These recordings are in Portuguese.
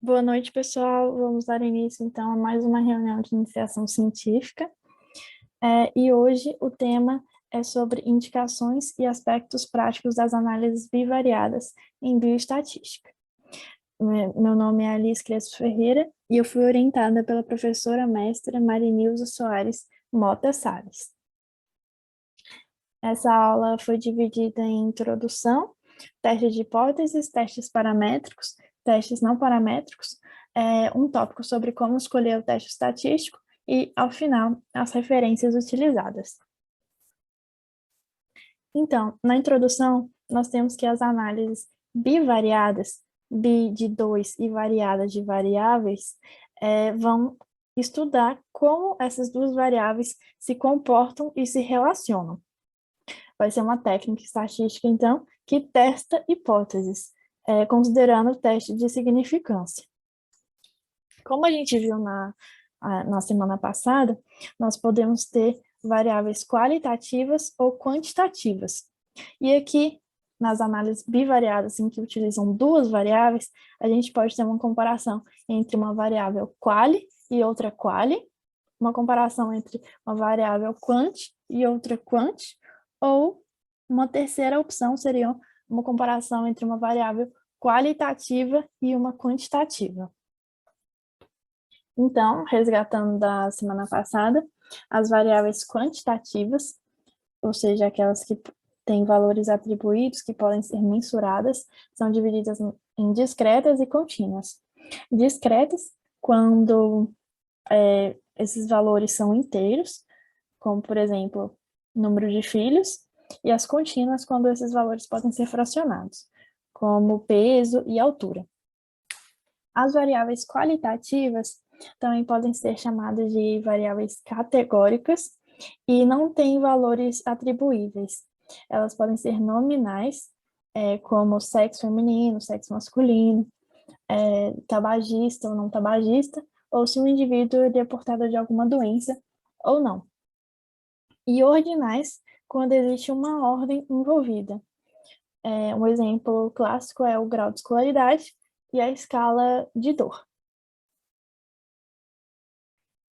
Boa noite, pessoal. Vamos dar início, então, a mais uma reunião de iniciação científica. E hoje o tema é sobre indicações e aspectos práticos das análises bivariadas em bioestatística. Meu nome é Alice Crespo Ferreira e eu fui orientada pela professora mestra Marinilza Soares Mota Salles. Essa aula foi dividida em introdução, testes de hipóteses, testes paramétricos, testes não paramétricos, um tópico sobre como escolher o teste estatístico e, ao final, as referências utilizadas. Então, na introdução, nós temos que as análises bivariadas, bi de 2 e variadas de variáveis, vão estudar como essas duas variáveis se comportam e se relacionam. Vai ser uma técnica estatística, então, que testa hipóteses, considerando o teste de significância. Como a gente viu na semana passada, nós podemos ter variáveis qualitativas ou quantitativas. E aqui, nas análises bivariadas, em que utilizam duas variáveis, a gente pode ter uma comparação entre uma variável quali e outra quali, uma comparação entre uma variável quant e outra quant, ou uma terceira opção seria uma comparação entre uma variável qualitativa e uma quantitativa. Então, resgatando da semana passada, as variáveis quantitativas, ou seja, aquelas que têm valores atribuídos que podem ser mensuradas, são divididas em discretas e contínuas. Discretas, quando esses valores são inteiros, como, por exemplo, número de filhos, e as contínuas, quando esses valores podem ser fracionados, como peso e altura. As variáveis qualitativas também podem ser chamadas de variáveis categóricas e não têm valores atribuíveis. Elas podem ser nominais, como sexo feminino, sexo masculino, tabagista ou não tabagista, ou se o indivíduo é portador de alguma doença ou não. E ordinais, quando existe uma ordem envolvida. Um exemplo clássico é o grau de escolaridade e a escala de dor.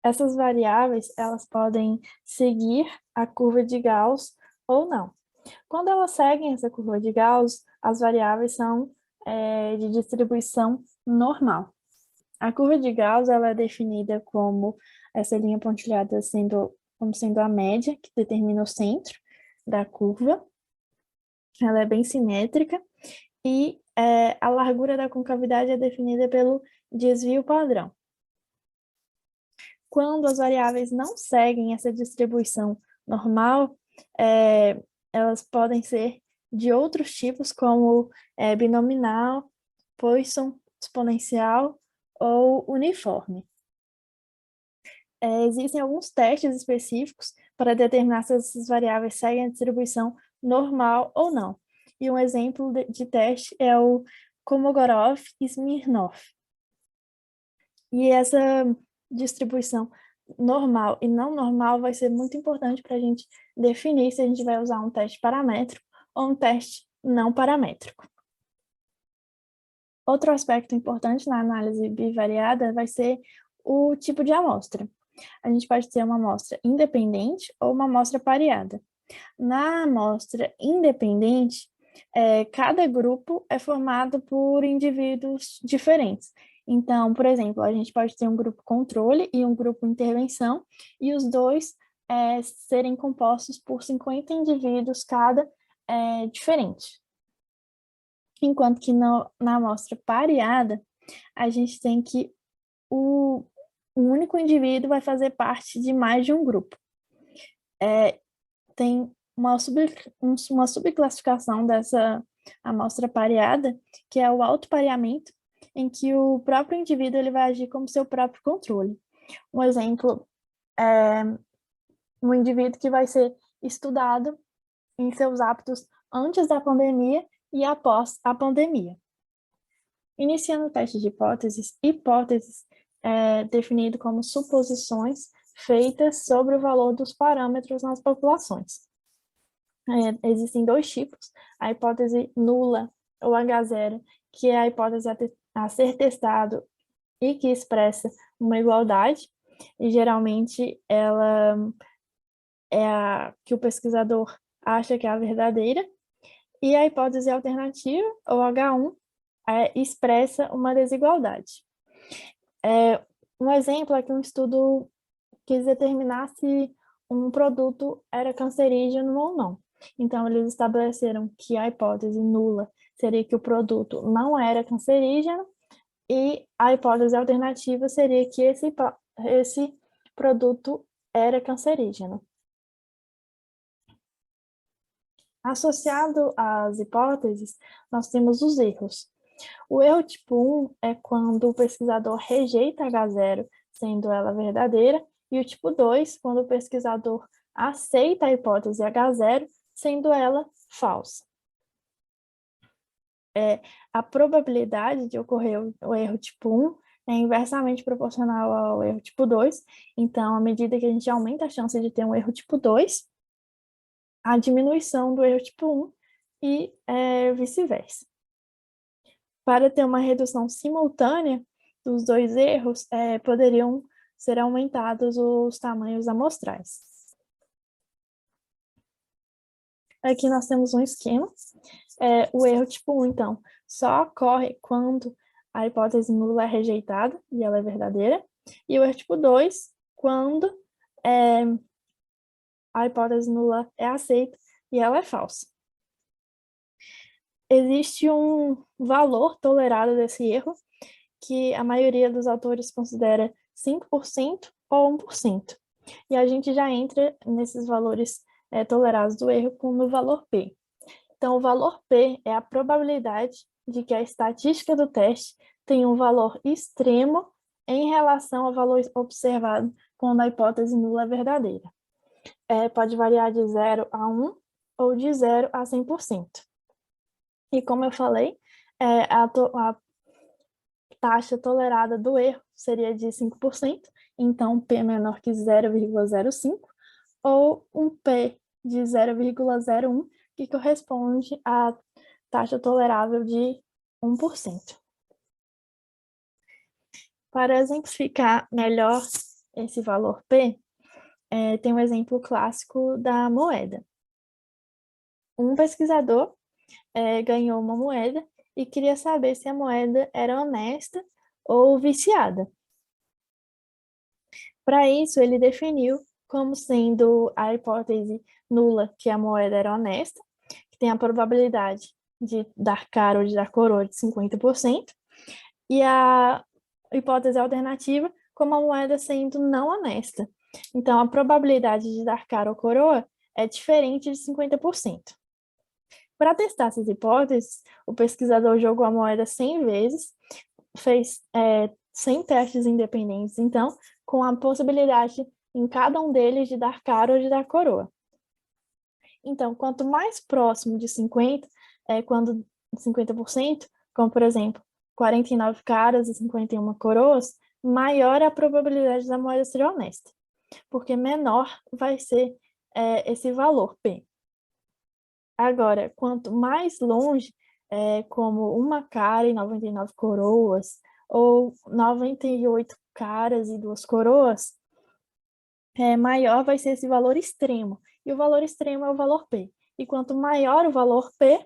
Essas variáveis, elas podem seguir a curva de Gauss ou não. Quando elas seguem essa curva de Gauss, as variáveis são de distribuição normal. A curva de Gauss ela é definida como essa linha pontilhada como sendo a média, que determina o centro da curva. Ela é bem simétrica e a largura da concavidade é definida pelo desvio padrão. Quando as variáveis não seguem essa distribuição normal, elas podem ser de outros tipos, como binominal, Poisson, exponencial ou uniforme. Existem alguns testes específicos para determinar se essas variáveis seguem a distribuição normal ou não. E um exemplo de teste é o Kolmogorov-Smirnov. E essa distribuição normal e não normal vai ser muito importante para a gente definir se a gente vai usar um teste paramétrico ou um teste não paramétrico. Outro aspecto importante na análise bivariada vai ser o tipo de amostra. A gente pode ter uma amostra independente ou uma amostra pareada. Na amostra independente, cada grupo é formado por indivíduos diferentes. Então, por exemplo, a gente pode ter um grupo controle e um grupo intervenção, e os dois serem compostos por 50 indivíduos cada diferente. Enquanto que na amostra pareada, a gente tem que o único indivíduo vai fazer parte de mais de um grupo. Tem uma subclassificação dessa amostra pareada, que é o autopareamento, em que o próprio indivíduo ele vai agir como seu próprio controle. Um exemplo é um indivíduo que vai ser estudado em seus hábitos antes da pandemia e após a pandemia. Iniciando o teste de hipóteses é definido como suposições feitas sobre o valor dos parâmetros nas populações. Existem dois tipos, a hipótese nula ou H0, que é a hipótese a ser testado e que expressa uma igualdade, e geralmente ela é a que o pesquisador acha que é a verdadeira, e a hipótese alternativa, ou H1, expressa uma desigualdade. Um exemplo é que um estudo quis determinar se um produto era cancerígeno ou não. Então, eles estabeleceram que a hipótese nula seria que o produto não era cancerígeno, e a hipótese alternativa seria que esse produto era cancerígeno. Associado às hipóteses, nós temos os erros. O erro tipo 1 é quando o pesquisador rejeita H0, sendo ela verdadeira, e o tipo 2, quando o pesquisador aceita a hipótese H0, sendo ela falsa. A probabilidade de ocorrer o erro tipo 1 é inversamente proporcional ao erro tipo 2, então, à medida que a gente aumenta a chance de ter um erro tipo 2, a diminuição do erro tipo 1 e vice-versa. Para ter uma redução simultânea dos dois erros, poderiam ser aumentados os tamanhos amostrais. Aqui nós temos um esquema. O erro tipo 1, então, só ocorre quando a hipótese nula é rejeitada e ela é verdadeira, e o erro tipo 2, quando a hipótese nula é aceita e ela é falsa. Existe um valor tolerado desse erro, que a maioria dos autores considera 5% ou 1%. E a gente já entra nesses valores tolerados do erro no valor P. Então, o valor P é a probabilidade de que a estatística do teste tenha um valor extremo em relação ao valor observado quando a hipótese nula é verdadeira. Pode variar de 0 a 1 ou de 0 a 100%. E como eu falei, a taxa tolerada do erro seria de 5%, então P menor que 0,05, ou um P de 0,01, que corresponde à taxa tolerável de 1%. Para exemplificar melhor esse valor P, tem um exemplo clássico da moeda. Um pesquisador ganhou uma moeda e queria saber se a moeda era honesta ou viciada. Para isso, ele definiu como sendo a hipótese nula que a moeda era honesta, que tem a probabilidade de dar cara ou de dar coroa de 50%, e a hipótese alternativa como a moeda sendo não honesta. Então, a probabilidade de dar cara ou coroa é diferente de 50%. Para testar essas hipóteses, o pesquisador jogou a moeda 100 vezes, fez 100 testes independentes, então, com a possibilidade em cada um deles de dar cara ou de dar coroa. Então, quanto mais próximo de 50%, quando 50%, como por exemplo, 49 caras e 51 coroas, maior é a probabilidade da moeda ser honesta, porque menor vai ser esse valor, P. Agora, quanto mais longe, como uma cara e 99 coroas, ou 98 caras e 2 coroas, maior vai ser esse valor extremo. E o valor extremo é o valor P. E quanto maior o valor P,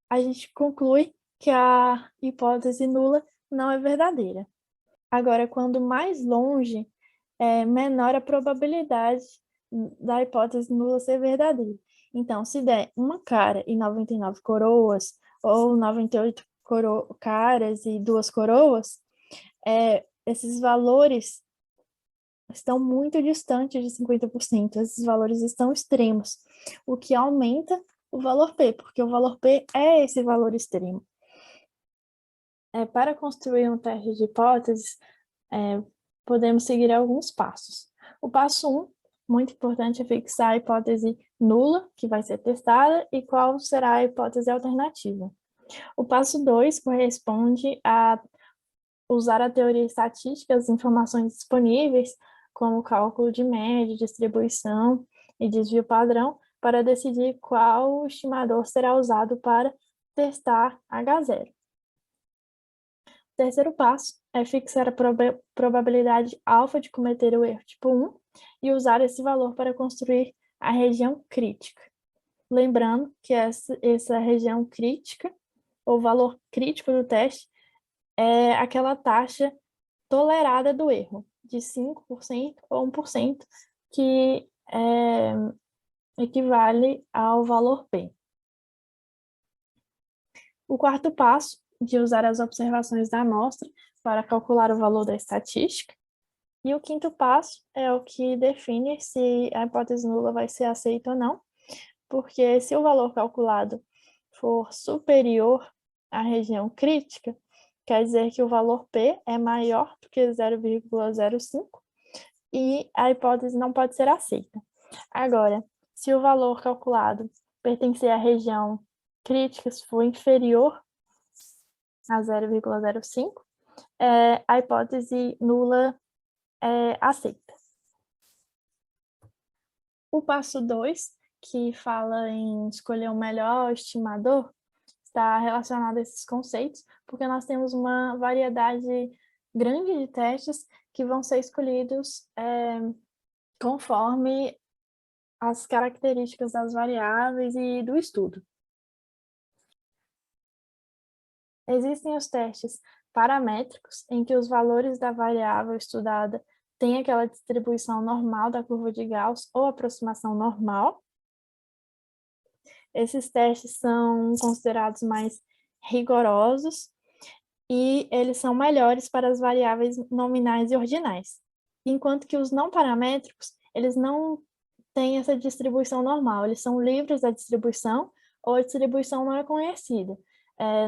a gente conclui que a hipótese nula não é verdadeira. Agora, quando mais longe, menor a probabilidade da hipótese nula ser verdadeira. Então, se der uma cara e 99 coroas, ou 98 caras e 2 coroas, esses valores estão muito distantes de 50%. Esses valores estão extremos, o que aumenta o valor P, porque o valor P é esse valor extremo. Para construir um teste de hipóteses, podemos seguir alguns passos. O passo 1, muito importante, é fixar a hipótese nula, que vai ser testada, e qual será a hipótese alternativa. O passo 2 corresponde a usar a teoria estatística, as informações disponíveis, como cálculo de média, distribuição e desvio padrão, para decidir qual estimador será usado para testar H0. Terceiro passo é fixar a probabilidade alfa de cometer o erro tipo 1 e usar esse valor para construir a região crítica. Lembrando que essa região crítica, ou valor crítico do teste, é aquela taxa tolerada do erro, de 5% ou 1%, que equivale ao valor P. O quarto passo, de usar as observações da amostra para calcular o valor da estatística. E o quinto passo é o que define se a hipótese nula vai ser aceita ou não, porque se o valor calculado for superior à região crítica, quer dizer que o valor P é maior do que 0,05 e a hipótese não pode ser aceita. Agora, se o valor calculado pertencer à região crítica, se for inferior a 0,05, a hipótese nula é aceita. O passo 2, que fala em escolher o melhor estimador, está relacionado a esses conceitos, porque nós temos uma variedade grande de testes que vão ser escolhidos conforme as características das variáveis e do estudo. Existem os testes paramétricos, em que os valores da variável estudada têm aquela distribuição normal da curva de Gauss ou aproximação normal. Esses testes são considerados mais rigorosos e eles são melhores para as variáveis nominais e ordinais. Enquanto que os não paramétricos, eles não têm essa distribuição normal, eles são livres da distribuição ou a distribuição não é conhecida,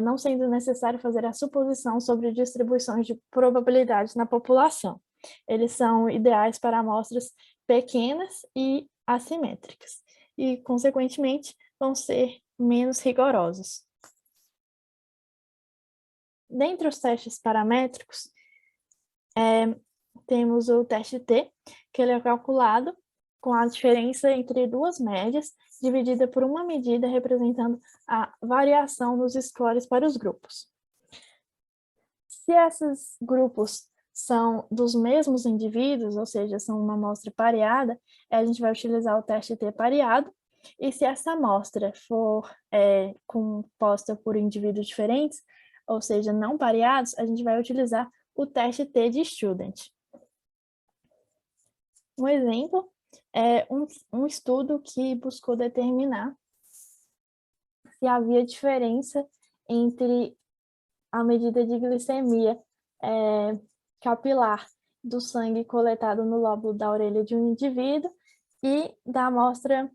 não sendo necessário fazer a suposição sobre distribuições de probabilidades na população. Eles são ideais para amostras pequenas e assimétricas e, consequentemente, vão ser menos rigorosos. Dentre os testes paramétricos, temos o teste T, que ele é calculado com a diferença entre duas médias, dividida por uma medida representando a variação nos scores para os grupos. Se esses grupos são dos mesmos indivíduos, ou seja, são uma amostra pareada, a gente vai utilizar o teste T pareado, e se essa amostra for composta por indivíduos diferentes, ou seja, não pareados, a gente vai utilizar o teste T de student. Um exemplo é um estudo que buscou determinar se havia diferença entre a medida de glicemia capilar do sangue coletado no lóbulo da orelha de um indivíduo e da amostra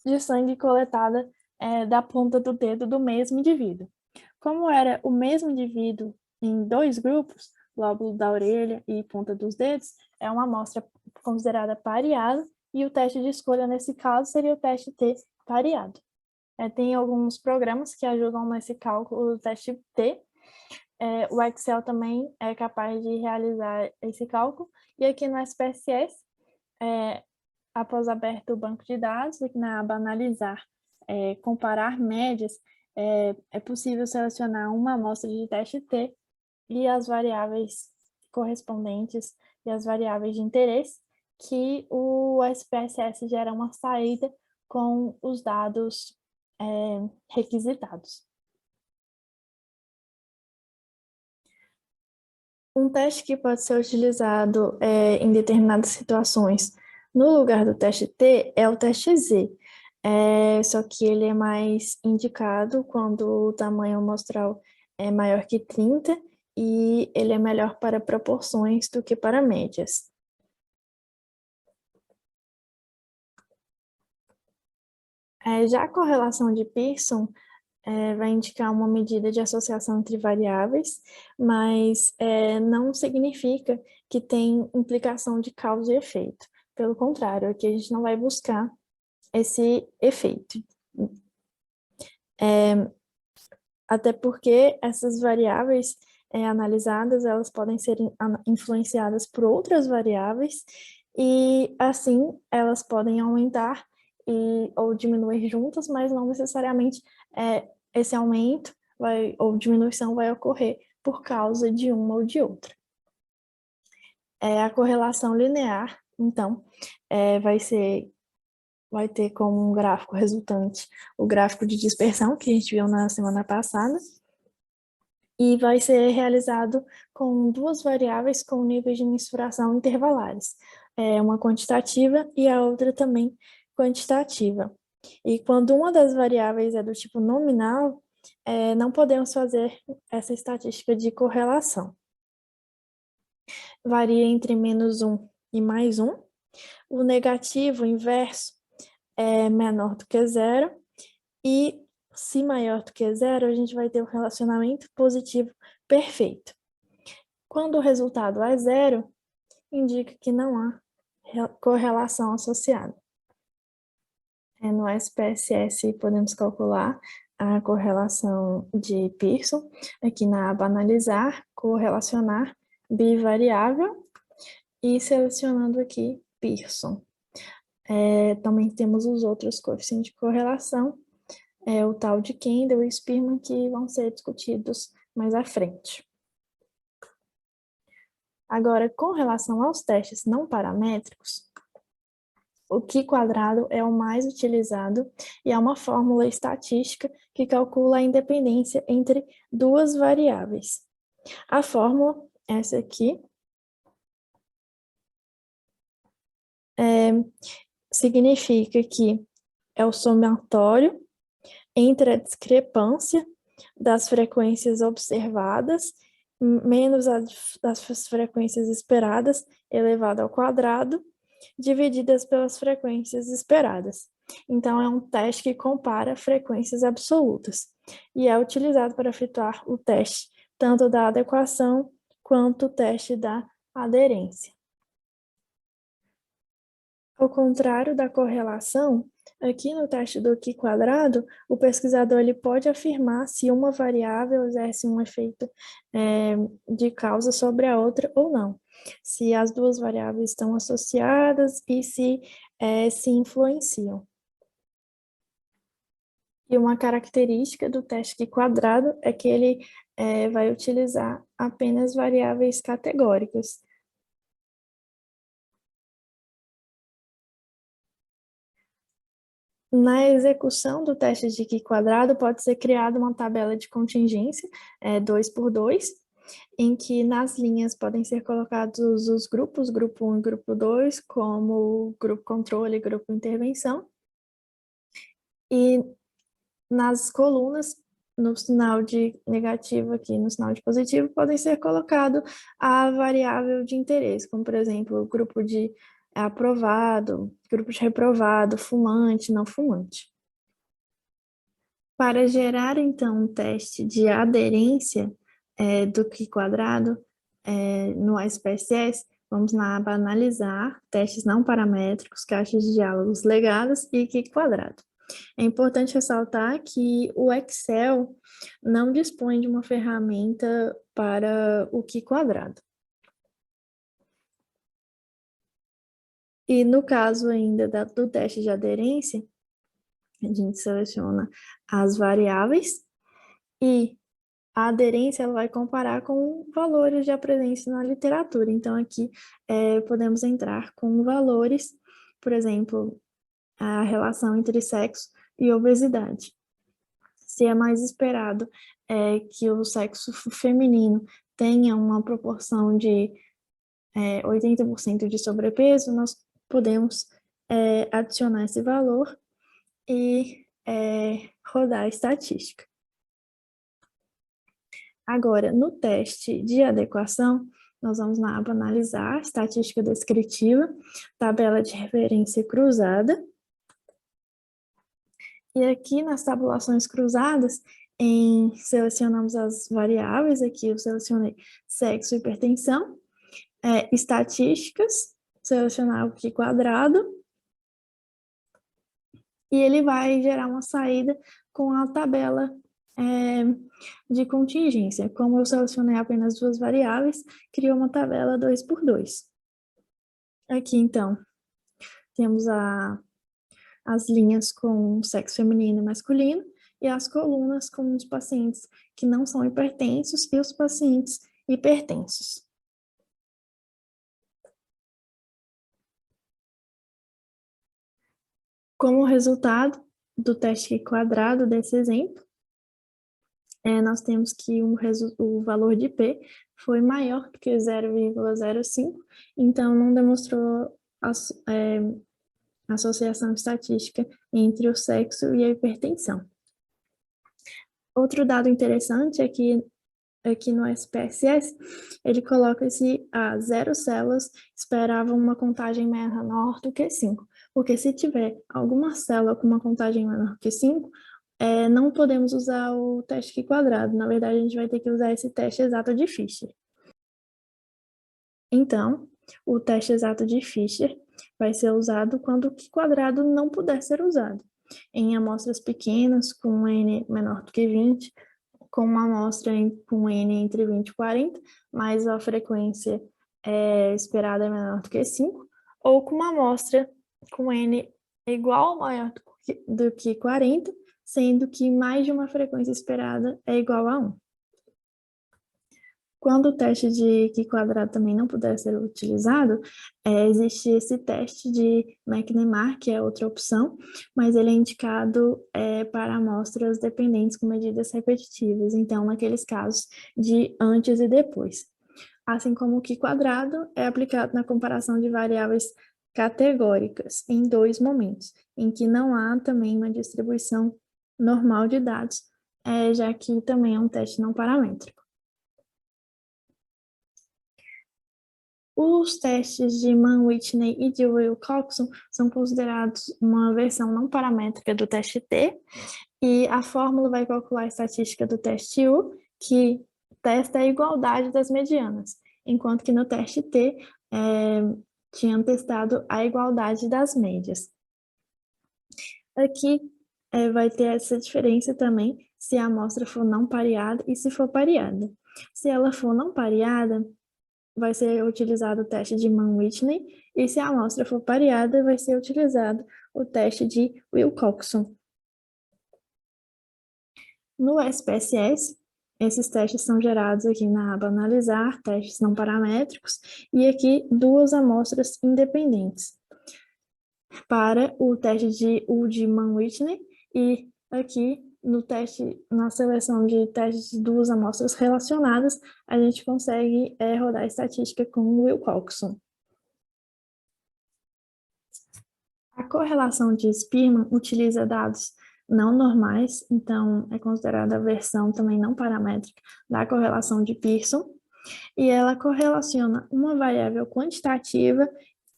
de sangue coletada da ponta do dedo do mesmo indivíduo. Como era o mesmo indivíduo em dois grupos, lóbulo da orelha e ponta dos dedos, é uma amostra considerada pareada, e o teste de escolha nesse caso seria o teste T pareado. Tem alguns programas que ajudam nesse cálculo do teste T. O Excel também é capaz de realizar esse cálculo, e aqui no SPSS, após aberto o banco de dados, aqui na aba analisar, comparar médias, é possível selecionar uma amostra de teste T e as variáveis correspondentes e as variáveis de interesse, que o SPSS gera uma saída com os dados requisitados. Um teste que pode ser utilizado em determinadas situações no lugar do teste T é o teste Z, só que ele é mais indicado quando o tamanho amostral é maior que 30 e ele é melhor para proporções do que para médias. Já a correlação de Pearson vai indicar uma medida de associação entre variáveis, mas não significa que tem implicação de causa e efeito. Pelo contrário, aqui a gente não vai buscar esse efeito. Até porque essas variáveis analisadas, elas podem ser influenciadas por outras variáveis e, assim, elas podem aumentar ou diminuir juntas, mas não necessariamente esse aumento ou diminuição vai ocorrer por causa de uma ou de outra. A correlação linear, então, vai ter como um gráfico resultante o gráfico de dispersão que a gente viu na semana passada, e vai ser realizado com duas variáveis com níveis de mensuração intervalares, uma quantitativa e a outra também quantitativa. E quando uma das variáveis é do tipo nominal, não podemos fazer essa estatística de correlação. Varia entre -1 e +1. O negativo, o inverso, é menor do que zero, e se maior do que zero, a gente vai ter um relacionamento positivo perfeito. Quando o resultado é zero, indica que não há correlação associada. No SPSS, podemos calcular a correlação de Pearson, aqui na aba Analisar, Correlacionar Bivariável, e selecionando aqui Pearson. Também temos os outros coeficientes de correlação, o tal de Kendall e Spearman, que vão ser discutidos mais à frente. Agora, com relação aos testes não paramétricos, o Q² é o mais utilizado e é uma fórmula estatística que calcula a independência entre duas variáveis. A fórmula, essa aqui, significa que é o somatório entre a discrepância das frequências observadas menos das frequências esperadas elevado ao quadrado, divididas pelas frequências esperadas. Então, é um teste que compara frequências absolutas e é utilizado para efetuar o teste tanto da adequação quanto o teste da aderência. Ao contrário da correlação, aqui no teste do Q², o pesquisador ele pode afirmar se uma variável exerce um efeito de causa sobre a outra ou não, se as duas variáveis estão associadas e se influenciam. E uma característica do teste Q² é que ele vai utilizar apenas variáveis categóricas. Na execução do teste de Q² pode ser criada uma tabela de contingência 2x2, em que nas linhas podem ser colocados os grupos, grupo 1 e grupo 2, como grupo controle e grupo intervenção. E nas colunas, no sinal de negativo aqui, no sinal de positivo, podem ser colocado a variável de interesse, como por exemplo, o grupo de aprovado, grupo de reprovado, fumante, não fumante. Para gerar, então, um teste de aderência do Q² no SPSS, vamos na aba Analisar, testes não paramétricos, caixas de diálogos legados e Q². É importante ressaltar que o Excel não dispõe de uma ferramenta para o Q². E no caso ainda do teste de aderência, a gente seleciona as variáveis e a aderência ela vai comparar com valores de presença na literatura. Então, aqui podemos entrar com valores, por exemplo, a relação entre sexo e obesidade. Se é mais esperado que o sexo feminino tenha uma proporção de 80% de sobrepeso, nós podemos adicionar esse valor e rodar a estatística. Agora, no teste de adequação, nós vamos na aba Analisar, Estatística Descritiva, Tabela de Referência Cruzada. E aqui nas tabulações cruzadas, selecionamos as variáveis, aqui eu selecionei sexo e hipertensão, estatísticas, selecionar o Q², e ele vai gerar uma saída com a tabela de contingência. Como eu selecionei apenas duas variáveis, criou uma tabela 2x2. Aqui, então, temos as linhas com sexo feminino e masculino, e as colunas com os pacientes que não são hipertensos e os pacientes hipertensos. Como resultado do teste quadrado desse exemplo, nós temos que o valor de P foi maior que 0,05, então não demonstrou associação estatística entre o sexo e a hipertensão. Outro dado interessante é que aqui no SPSS, ele coloca se 0 células esperavam uma contagem menor do que 5, porque se tiver alguma célula com uma contagem menor que 5, não podemos usar o teste Q quadrado, na verdade a gente vai ter que usar esse teste exato de Fischer. Então, o teste exato de Fischer vai ser usado quando o Q quadrado não puder ser usado, em amostras pequenas, com N menor do que 20, com uma amostra com N entre 20 e 40, mas a frequência esperada é menor do que 5, ou com uma amostra com N igual ou maior do que 40, sendo que mais de uma frequência esperada é igual a 1. Quando o teste de Q quadrado também não puder ser utilizado, existe esse teste de McNemar, que é outra opção, mas ele é indicado para amostras dependentes com medidas repetitivas, então naqueles casos de antes e depois. Assim como o Q quadrado é aplicado na comparação de variáveis categóricas em 2 momentos, em que não há também uma distribuição normal de dados, já que também é um teste não paramétrico. Os testes de Mann-Whitney e de Wilcoxon são considerados uma versão não paramétrica do teste T, e a fórmula vai calcular a estatística do teste U, que testa a igualdade das medianas, enquanto que no teste T tinham testado a igualdade das médias. Aqui vai ter essa diferença também se a amostra for não pareada e se for pareada. Se ela for não pareada, vai ser utilizado o teste de Mann-Whitney, e se a amostra for pareada, vai ser utilizado o teste de Wilcoxon. No SPSS, esses testes são gerados aqui na aba Analisar, testes não paramétricos, e aqui 2 amostras independentes para o teste de Mann-Whitney, e aqui no teste, na seleção de testes de 2 amostras relacionadas, a gente consegue rodar a estatística com o Wilcoxon. A correlação de Spearman utiliza dados não normais, então é considerada a versão também não paramétrica da correlação de Pearson, e ela correlaciona uma variável quantitativa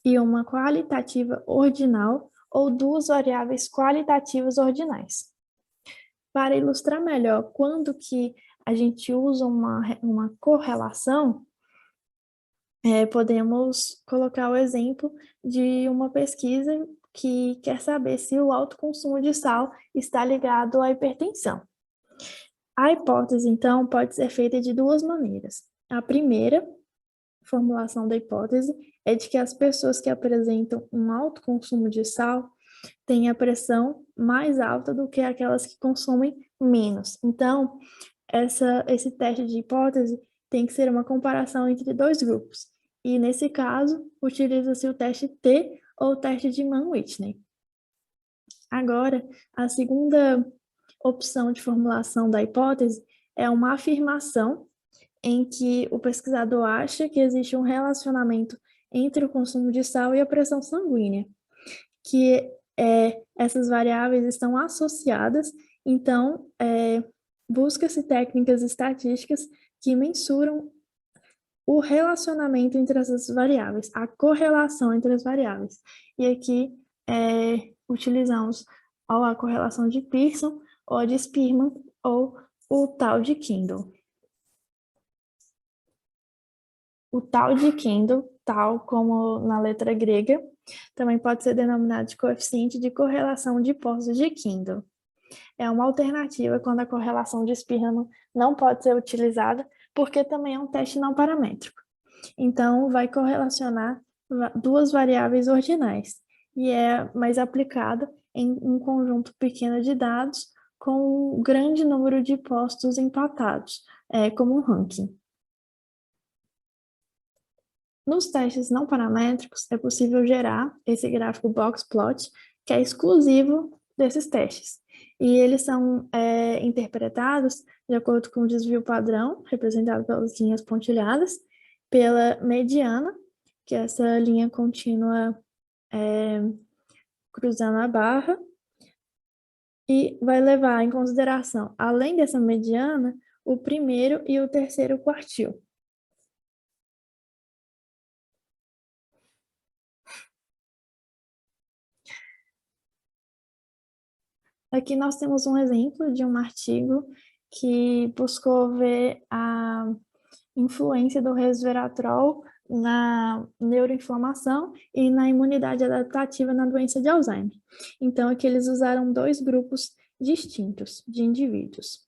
e uma qualitativa ordinal, ou 2 variáveis qualitativas ordinais. Para ilustrar melhor quando que a gente usa uma correlação, podemos colocar o exemplo de uma pesquisa que quer saber se o alto consumo de sal está ligado à hipertensão. A hipótese, então, pode ser feita de 2 maneiras. A primeira formulação da hipótese é de que as pessoas que apresentam um alto consumo de sal têm a pressão mais alta do que aquelas que consomem menos. Então, esse teste de hipótese tem que ser uma comparação entre 2 grupos. E, nesse caso, utiliza-se o teste T ou o teste de Mann-Whitney. Agora, a segunda opção de formulação da hipótese é uma afirmação em que o pesquisador acha que existe um relacionamento entre o consumo de sal e a pressão sanguínea, que essas variáveis estão associadas, então busca-se técnicas estatísticas que mensuram o relacionamento entre essas variáveis, a correlação entre as variáveis. E aqui utilizamos ou a correlação de Pearson, ou a de Spearman, ou o tal de Kendall. O tal de Kendall, tal como na letra grega, também pode ser denominado de coeficiente de correlação de hipóteses de Kendall. É uma alternativa quando a correlação de Spearman não pode ser utilizada, porque também é um teste não paramétrico. Então, vai correlacionar 2 variáveis ordinais, e é mais aplicada em um conjunto pequeno de dados, com um grande número de postos empatados, como um ranking. Nos testes não paramétricos, é possível gerar esse gráfico boxplot, que é exclusivo desses testes. E eles são interpretados de acordo com o desvio padrão, representado pelas linhas pontilhadas, pela mediana, que é essa linha contínua cruzando a barra, e vai levar em consideração, além dessa mediana, o primeiro e o terceiro quartil. Aqui nós temos um exemplo de um artigo que buscou ver a influência do resveratrol na neuroinflamação e na imunidade adaptativa na doença de Alzheimer. Então, aqui eles usaram dois grupos distintos de indivíduos.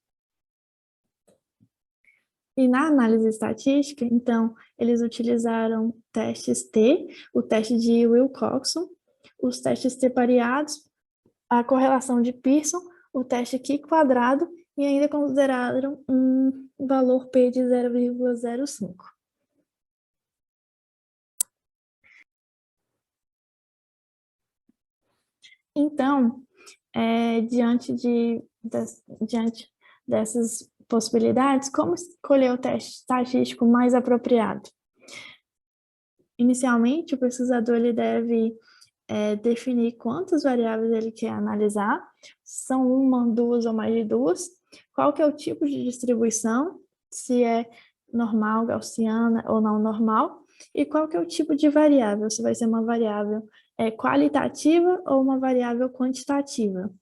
E na análise estatística, então, eles utilizaram testes T, o teste de Wilcoxon, os testes T pareados, a correlação de Pearson, o teste Q quadrado, e ainda consideraram um valor P de 0,05. Então, diante dessas possibilidades, como escolher o teste estatístico mais apropriado? Inicialmente, o pesquisador ele deve definir quantas variáveis ele quer analisar, são uma, duas ou mais de duas, qual que é o tipo de distribuição, se é normal, gaussiana ou não normal, e qual que é o tipo de variável, se vai ser uma variável qualitativa ou uma variável quantitativa.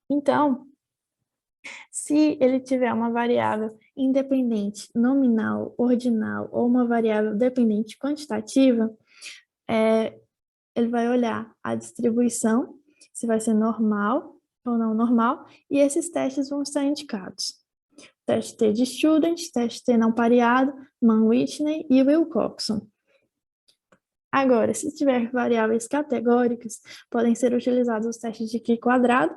Então, se ele tiver uma variável independente nominal, ordinal ou uma variável dependente quantitativa, ele vai olhar a distribuição, se vai ser normal ou não normal, e esses testes vão estar indicados. Teste T de Student, teste T não pareado, Mann-Whitney e Wilcoxon. Agora, se tiver variáveis categóricas, podem ser utilizados os testes de Q quadrado.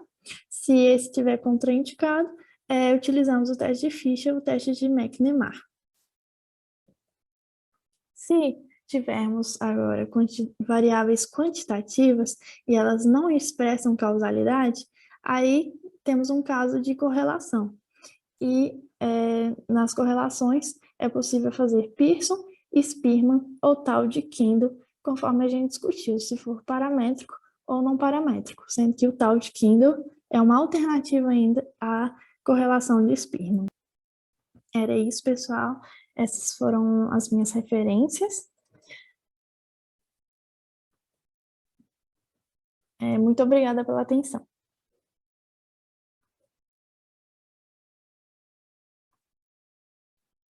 Se esse estiver contraindicado, utilizamos o teste de Fischer, o teste de McNemar. Se tivermos agora variáveis quantitativas e elas não expressam causalidade, aí temos um caso de correlação. E nas correlações é possível fazer Pearson, Spearman ou tal de Kindle, conforme a gente discutiu, se for paramétrico ou não paramétrico, sendo que o tal de Kindle é uma alternativa ainda à correlação de Spearman. Era isso, pessoal. Essas foram as minhas referências. Muito obrigada pela atenção.